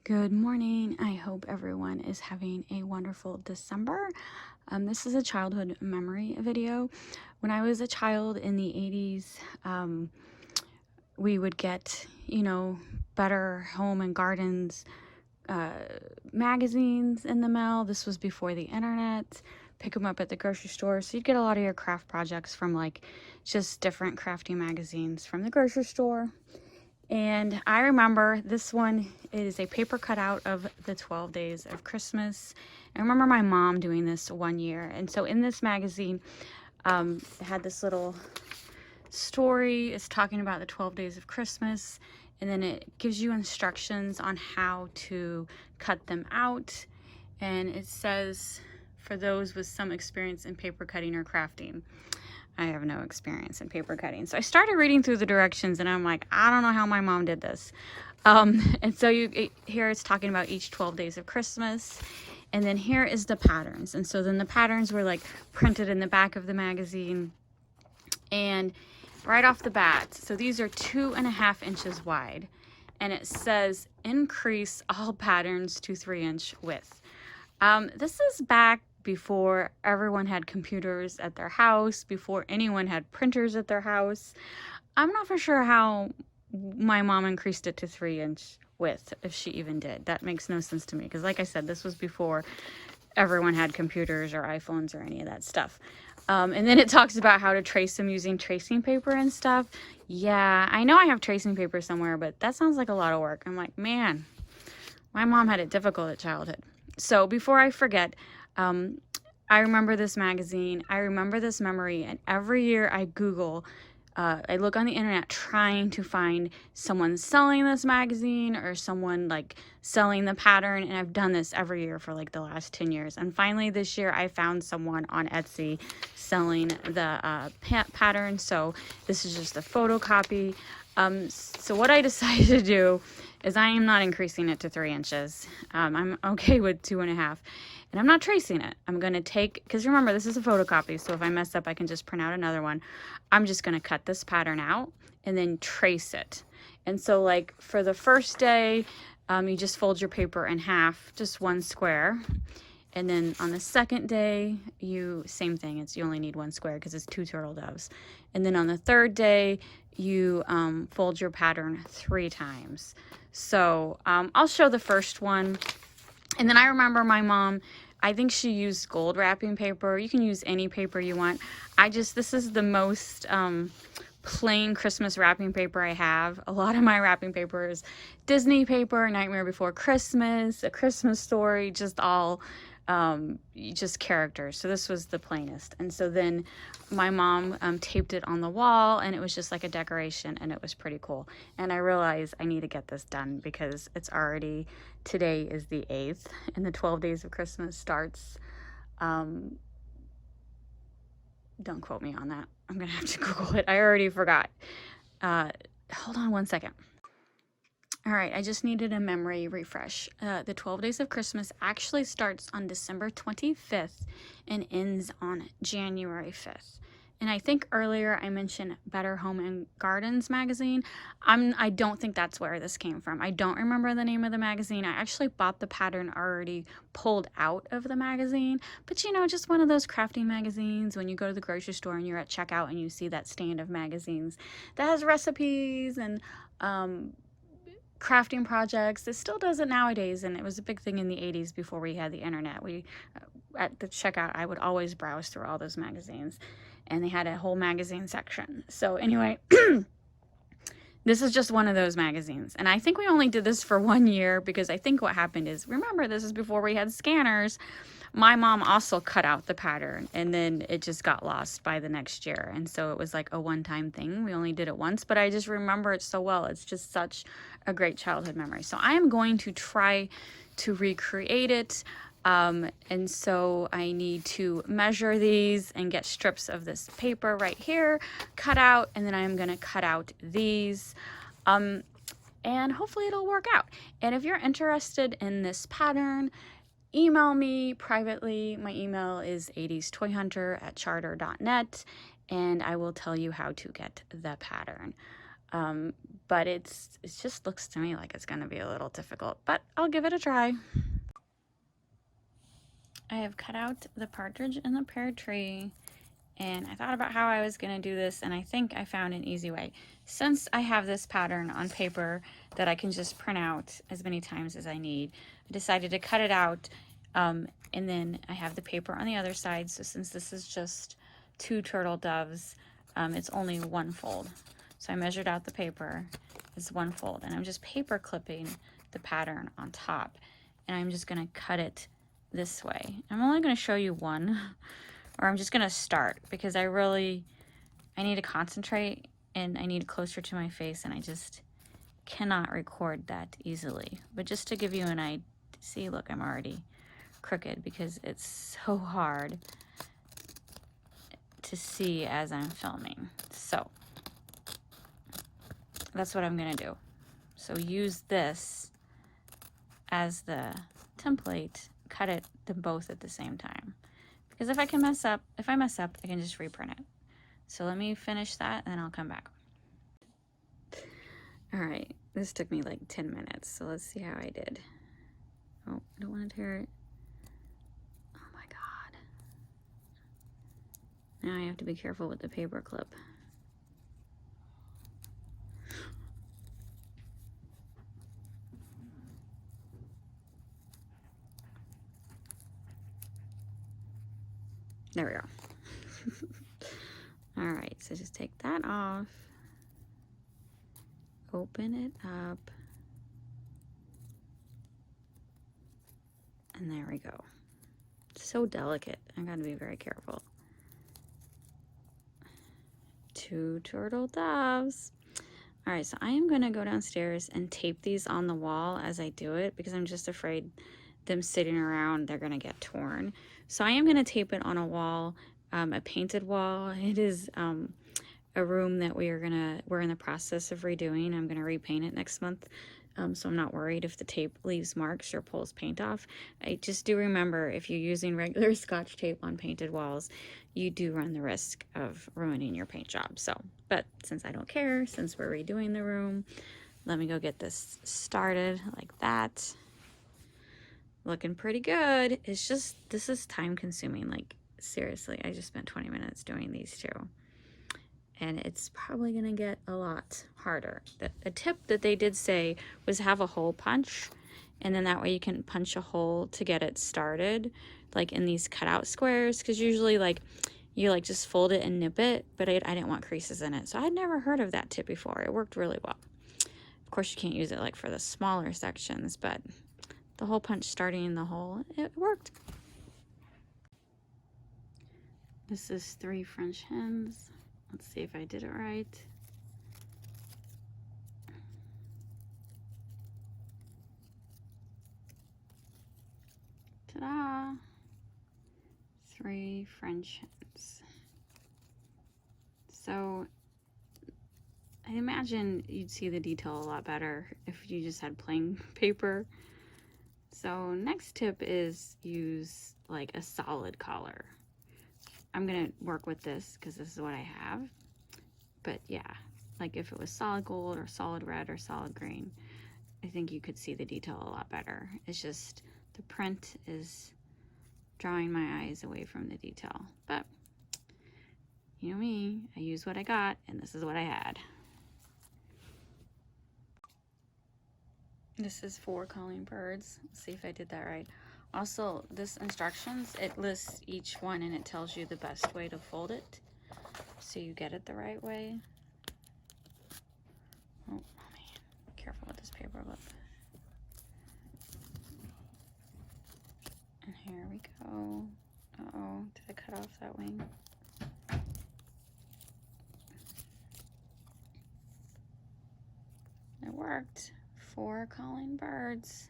Good morning. I hope everyone is having a wonderful December. This is a childhood memory video. When I was a child in the 80s, we would get, Better Home and Gardens magazines in the mail. This was before the internet. Pick them up at the grocery store. So you'd get a lot of your craft projects from just different crafty magazines from the grocery store. And I remember this one is a paper cutout of the 12 Days of Christmas. I remember my mom doing this one year. And so in this magazine, it had this little story. It's talking about the 12 Days of Christmas. And then it gives you instructions on how to cut them out. And it says, for those with some experience in paper cutting or crafting. I have no experience in paper cutting. So I started reading through the directions and I'm like, I don't know how my mom did this. And so here it's talking about each 12 days of Christmas. And then here is the patterns. And so then the patterns were printed in the back of the magazine. And right off the bat, so these are 2.5 inches wide. And it says increase all patterns to 3-inch width. This is back before everyone had computers at their house, before anyone had printers at their house. I'm not for sure how my mom increased it to 3-inch width, if she even did. That makes no sense to me, because like I said, this was before everyone had computers or iPhones or any of that stuff. And then it talks about how to trace them using tracing paper and stuff. Yeah, I know I have tracing paper somewhere, but that sounds like a lot of work. I'm like, man, my mom had it difficult at childhood. So before I forget, I remember this magazine, I remember this memory, and every year I I look on the internet trying to find someone selling this magazine or someone selling the pattern, and I've done this every year for the last 10 years. And finally this year I found someone on Etsy selling the pattern, so this is just a photocopy. So what I decided to do is I am not increasing it to 3 inches. I'm okay with 2.5. And I'm not tracing it. I'm going to because remember, this is a photocopy, so if I mess up, I can just print out another one. I'm just going to cut this pattern out and then trace it. And so for the first day, you just fold your paper in half, just one square. And then on the second day, same thing. You only need one square because it's 2 turtle doves. And then on the third day, you fold your pattern 3 times. So I'll show the first one. And then I remember my mom, I think she used gold wrapping paper. You can use any paper you want. This is the most plain Christmas wrapping paper I have. A lot of my wrapping paper is Disney paper, Nightmare Before Christmas, A Christmas Story, just all just characters. So this was the plainest. And so then my mom taped it on the wall, and it was just like a decoration, and it was pretty cool. And I realized I need to get this done because today is the 8th and the 12 days of Christmas starts. Don't quote me on that. I'm gonna have to Google it. I already forgot. Hold on one second. All right, I just needed a memory refresh. The 12 Days of Christmas actually starts on December 25th and ends on January 5th. And I think earlier I mentioned Better Home and Gardens magazine. I don't think that's where this came from. I don't remember the name of the magazine. I actually bought the pattern already pulled out of the magazine. But just one of those crafting magazines when you go to the grocery store and you're at checkout and you see that stand of magazines that has recipes and crafting projects. It still does it nowadays, and it was a big thing in the 80s before we had the internet. At the checkout, I would always browse through all those magazines, and they had a whole magazine section. So anyway, this is just one of those magazines, and I think we only did this for 1 year because I think what happened is, remember, this is before we had scanners. My mom also cut out the pattern, and then it just got lost by the next year. And so it was like a one-time thing. We only did it once, but I just remember it so well. It's just such a great childhood memory. So I am going to try to recreate it. And so I need to measure these and get strips of this paper right here, cut out, and then I'm going to cut out these. And hopefully it'll work out. And if you're interested in this pattern, email me privately. My email is 80stoyhunter@charter.net, and I will tell you how to get the pattern. But it just looks to me like it's going to be a little difficult, but I'll give it a try. I have cut out the partridge and the pear tree, and I thought about how I was going to do this, and I think I found an easy way. Since I have this pattern on paper that I can just print out as many times as I need, I decided to cut it out, and then I have the paper on the other side. So since this is just 2 turtle doves, it's only 1 fold. So I measured out the paper, it's 1 fold, and I'm just paper clipping the pattern on top, and I'm just going to cut it this way. I'm only going to show you one, or I'm just going to start because I need to concentrate and I need it closer to my face, and I just cannot record that easily. But just to give you an idea, see, look, I'm already crooked because it's so hard to see as I'm filming. So that's what I'm going to do. So use this as the template, cut it them both at the same time. Because if I mess up, I can just reprint it. So let me finish that and then I'll come back. All right, this took me like 10 minutes, so let's see how I did. Oh, I don't want to tear it. Oh my God. Now I have to be careful with the paper clip. There we go. All right, so just take that off, open it up, and there we go. It's so delicate. I gotta be very careful. 2 turtle doves. All right, so I am gonna go downstairs and tape these on the wall as I do it because I'm just afraid them sitting around, they're gonna get torn. So I am gonna tape it on a wall, a painted wall. It is a room that we're in the process of redoing. I'm gonna repaint it next month. So I'm not worried if the tape leaves marks or pulls paint off. I just do remember, if you're using regular Scotch tape on painted walls, you do run the risk of ruining your paint job. So, but since I don't care, since we're redoing the room, let me go get this started like that. Looking pretty good. It's just, this is time consuming. Like seriously, I just spent 20 minutes doing these 2. And it's probably gonna get a lot harder. A tip that they did say was have a hole punch, and then that way you can punch a hole to get it started, like in these cutout squares, because usually like you like just fold it and nip it, but I didn't want creases in it. So I'd never heard of that tip before. It worked really well. Of course you can't use it like for the smaller sections, but the hole punch starting in the hole, it worked. This is 3 French hens. Let's see if I did it right. Ta-da! 3 French hens. So I imagine you'd see the detail a lot better if you just had plain paper. So next tip is use like a solid color. I'm gonna work with this because this is what I have. But yeah, like if it was solid gold or solid red or solid green, I think you could see the detail a lot better. It's just the print is drawing my eyes away from the detail. But you know me, I use what I got, and this is what I had. This is 4 calling birds. Let's see if I did that right. Also, this instructions, it lists each one and it tells you the best way to fold it so you get it the right way. Oh man, careful with this paper clip. And here we go. Uh-oh, did I cut off that wing? It worked. 4 calling birds.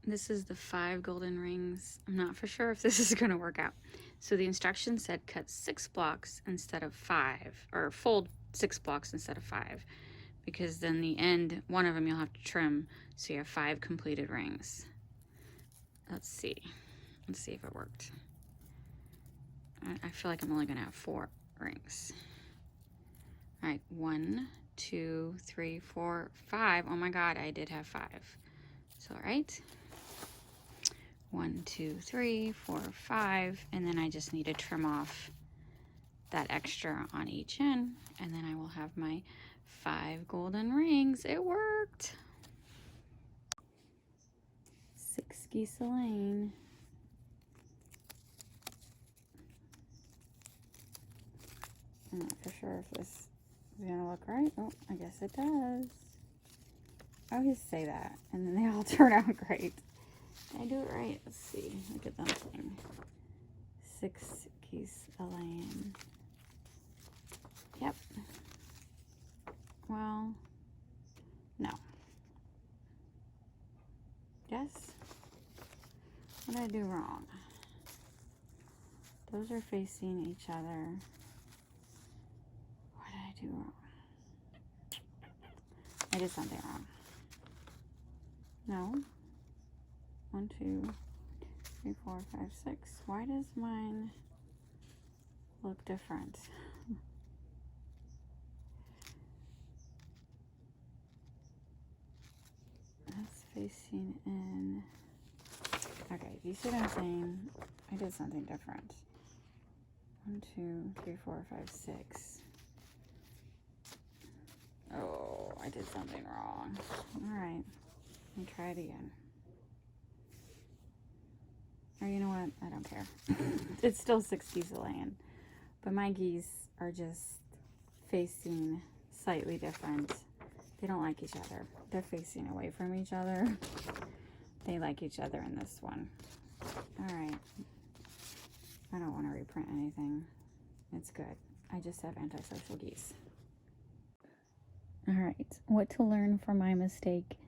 This is the 5 golden rings. I'm not for sure if this is going to work out. So the instructions said cut 6 blocks instead of 5, or fold 6 blocks instead of 5, because then the end, one of them you'll have to trim, so you have 5 completed rings. Let's see if it worked. I feel like I'm only gonna have 4 rings. All right, 1, 2, 3, 4, 5. Oh my God, I did have 5. So, all right. 1, 2, 3, 4, 5. And then I just need to trim off that extra on each end. And then I will have my 5 golden rings. It worked. 6 geese a lane. I'm not for sure if this is gonna look right. Oh, I guess it does. I always say that, and then they all turn out great. Did I do it right? Let's see. Look at them thing. 6 geese a lane. Yep. Well, no. Yes? What did I do wrong? Those are facing each other. What did I do wrong? I did something wrong. No. 1, 2, 3, 4, 5, 6. Why does mine look different? That's facing in. Okay, you see what I'm saying? I did something different. 1, 2, 3, 4, 5, 6. Oh, I did something wrong. All right, let me try it again. Or you know what? I don't care. It's still 6 geese a lane, but my geese are just facing slightly different. They don't like each other. They're facing away from each other. They like each other in this one. All right. I don't want to reprint anything. It's good. I just have antisocial geese. All right. What to learn from my mistake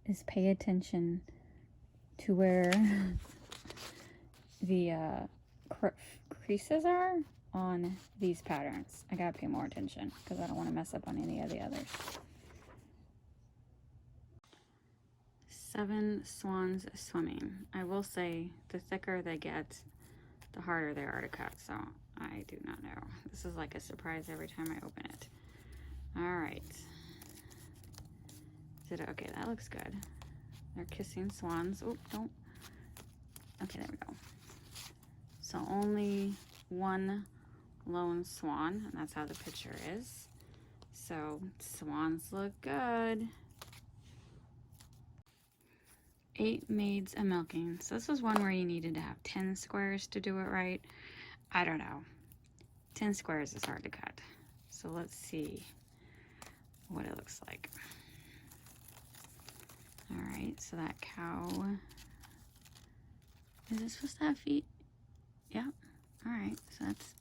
is pay attention to where the creases are on these patterns. I gotta pay more attention because I don't want to mess up on any of the others. 7 swans swimming. I will say the thicker they get, the harder they are to cut, so I do not know. This is like a surprise every time I open it. All right. Okay, that looks good. They're kissing swans. Oh, don't. Okay, there we go. So only 1 lone swan, and that's how the picture is. So swans look good. 8 maids a milking. So this was one where you needed to have 10 squares to do it right. I don't know. 10 squares is hard to cut. So let's see what it looks like. All right, so that cow, is it supposed to have feet? Yeah. All right, so that's,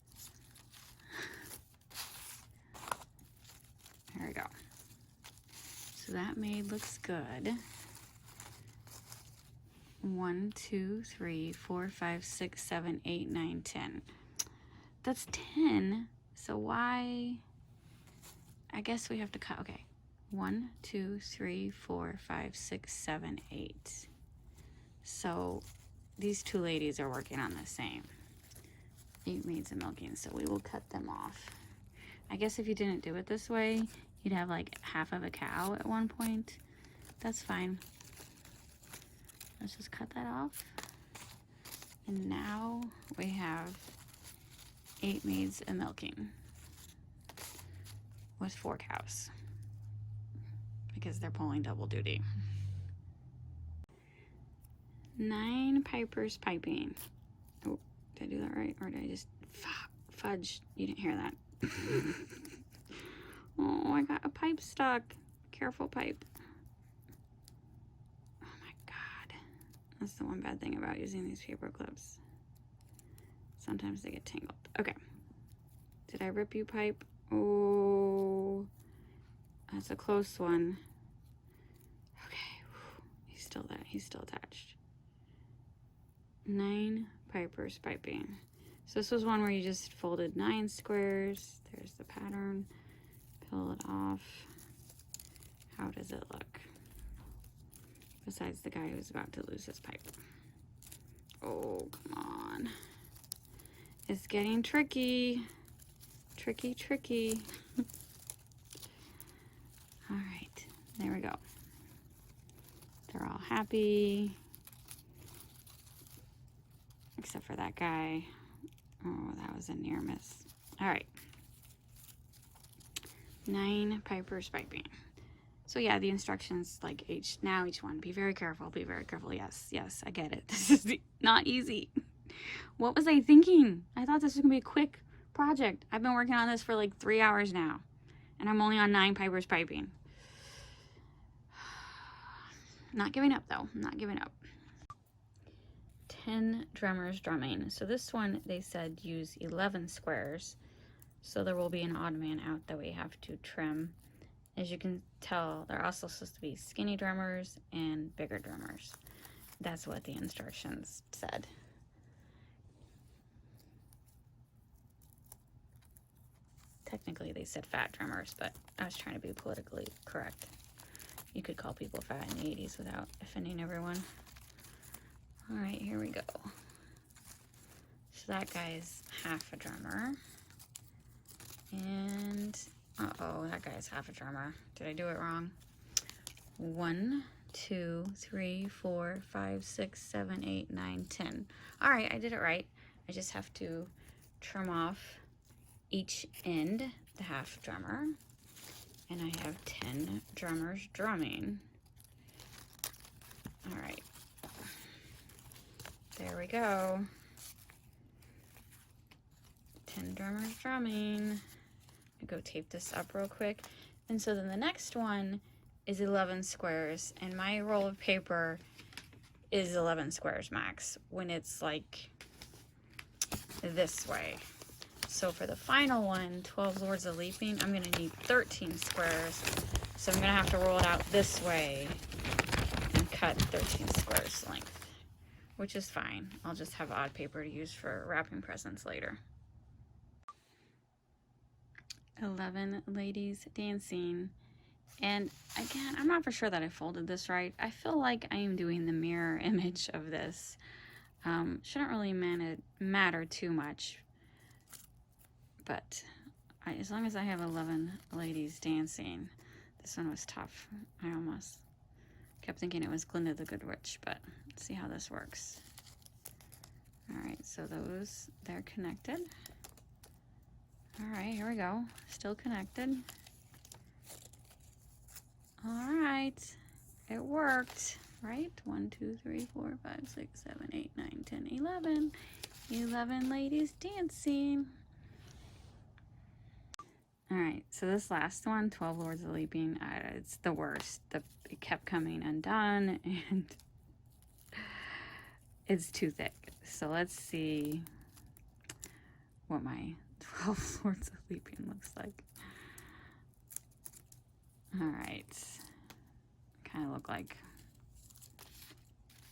there we go. So that maid looks good. 1, 2, 3, 4, 5, 6, 7, 8, 9, 10. That's 10. So why? I guess we have to cut. Okay. 1, 2, 3, 4, 5, 6, 7, 8. So these 2 ladies are working on the same. 8 maids of milking. So we will cut them off. I guess if you didn't do it this way, you'd have like half of a cow at one point. That's fine. Let's just cut that off. And now we have 8 maids a milking with 4 cows because they're pulling double duty. 9 pipers piping. Oh, did I do that right? Or did I just fudge? You didn't hear that. Oh, I got a pipe stuck. Careful, pipe. Oh my God. That's the one bad thing about using these paper clips. Sometimes they get tangled. Okay. Did I rip you, pipe? Oh, that's a close one. Okay. He's still there. He's still attached. 9 pipers piping. So this was one where you just folded 9 squares. There's the pattern. Peel it off. How does it look? Besides the guy who's about to lose his pipe. Oh, come on. It's getting tricky. Tricky, tricky. All right, there we go. They're all happy. Except for that guy. Oh, that was a near miss. All right. 9 pipers piping. So yeah, the instructions, like each one, be very careful, be very careful. Yes, yes, I get it. This is not easy. What was I thinking? I thought this was gonna be a quick project. I've been working on this for like 3 hours now, and I'm only on 9 pipers piping. Not giving up though, not giving up. 10 drummers drumming. So this one, they said use 11 squares. So there will be an odd man out that we have to trim. As you can tell, they're also supposed to be skinny drummers and bigger drummers. That's what the instructions said. Technically, they said fat drummers, but I was trying to be politically correct. You could call people fat in the 80s without offending everyone. All right, here we go. So that guy's half a drummer. And, uh-oh, that guy's half a drummer. Did I do it wrong? 1, 2, 3, 4, 5, 6, 7, 8, 9, 10. All right, I did it right. I just have to trim off each end, the half drummer. And I have 10 drummers drumming. All right. There we go. 10 drummers drumming. I go tape this up real quick. And so then the next one is 11 squares, and my roll of paper is 11 squares max when it's like this way. So for the final one, 12 Lords of Leaping, I'm gonna need 13 squares. So I'm gonna have to roll it out this way and cut 13 squares length, which is fine. I'll just have odd paper to use for wrapping presents later. 11 ladies dancing. And again, I'm not for sure that I folded this right. I feel like I am doing the mirror image of this. Shouldn't really matter too much. But as long as I have 11 ladies dancing, this one was tough. I almost kept thinking it was Glinda the Good Witch, but let's see how this works. All right, so they're connected. All right, here we go. Still connected. All right, it worked, right? 1, 2, 3, 4, 5, 6, 7, 8, 9, 10, 11. 11 ladies dancing. All right, so this last one, 12 Lords of Leaping, it's the worst. It kept coming undone, and it's too thick. So let's see what my 12 Lords of Leaping looks like. All right, kind of look like,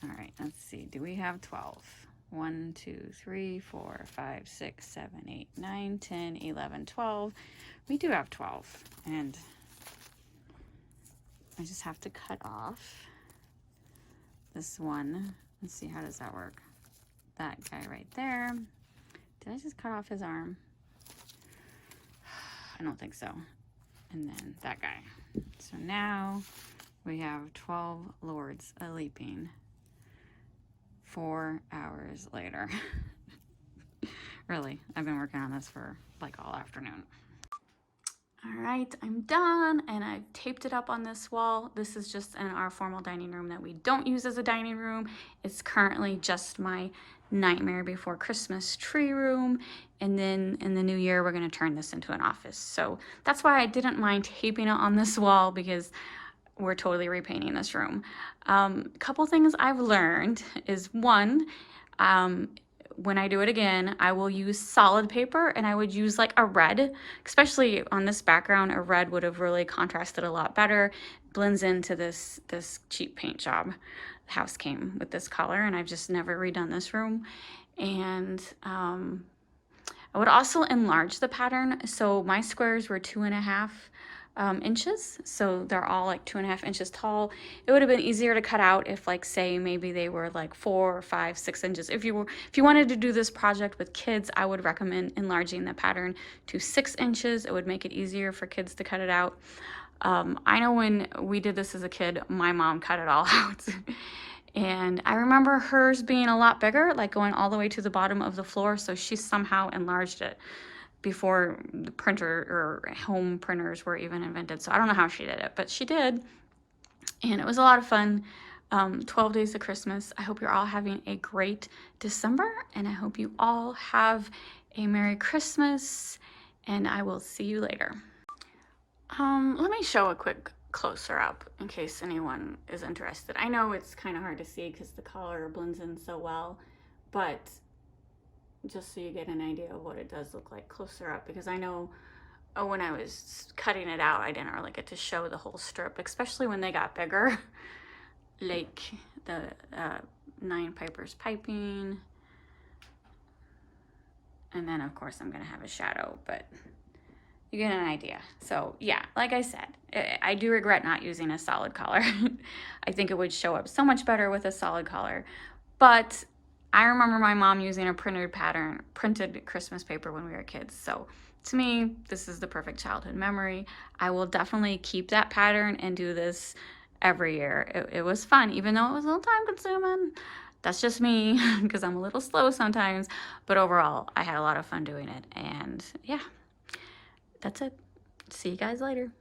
all right, let's see, do we have 12? 1, 2, 3, 4, 5, 6, 7, 8, 9, 10, 11, 12. We do have 12, and I just have to cut off this one. Let's see, how does that work? That guy right there. Did I just cut off his arm? I don't think so. And then that guy. So now we have 12 Lords of Leaping 4 hours later. Really, I've been working on this for like all afternoon. All right, I'm done, and I've taped it up on this wall. This is just in our formal dining room that we don't use as a dining room. It's currently just my Nightmare Before Christmas tree room, and then in the new year we're going to turn this into an office. So that's why I didn't mind taping it on this wall, because we're totally repainting this room. A couple things I've learned is, one, when I do it again, I will use solid paper, and I would use like a red, especially on this background. A red would have really contrasted a lot better. Blends into this cheap paint job. The house came with this color, and I've just never redone this room. And I would also enlarge the pattern. So my squares were 2.5 inches, so they're all like 2.5 inches tall. It would have been easier to cut out if, like, say maybe they were like 4 or 5, 6 inches. If you wanted to do this project with kids, I would recommend enlarging the pattern to 6 inches. It would make it easier for kids to cut it out. I know when we did this as a kid, my mom cut it all out. And I remember hers being a lot bigger, like going all the way to the bottom of the floor, so she somehow enlarged it before the printer or home printers were even invented. So I don't know how she did it, but she did. And it was a lot of fun. 12 days of Christmas. I hope you're all having a great December, and I hope you all have a Merry Christmas, and I will see you later. Let me show a quick closer up in case anyone is interested. I know it's kind of hard to see because the color blends in so well, but just so you get an idea of what it does look like closer up, because I know when I was cutting it out, I didn't really get to show the whole strip, especially when they got bigger, like the 9 Pipers piping. And then of course I'm gonna have a shadow, but you get an idea. So yeah, like I said, I do regret not using a solid color. I think it would show up so much better with a solid color, but I remember my mom using a printed Christmas paper when we were kids. So to me, this is the perfect childhood memory. I will definitely keep that pattern and do this every year. It was fun, even though it was a little time consuming. That's just me, because I'm a little slow sometimes, but overall, I had a lot of fun doing it. And yeah, that's it. See you guys later.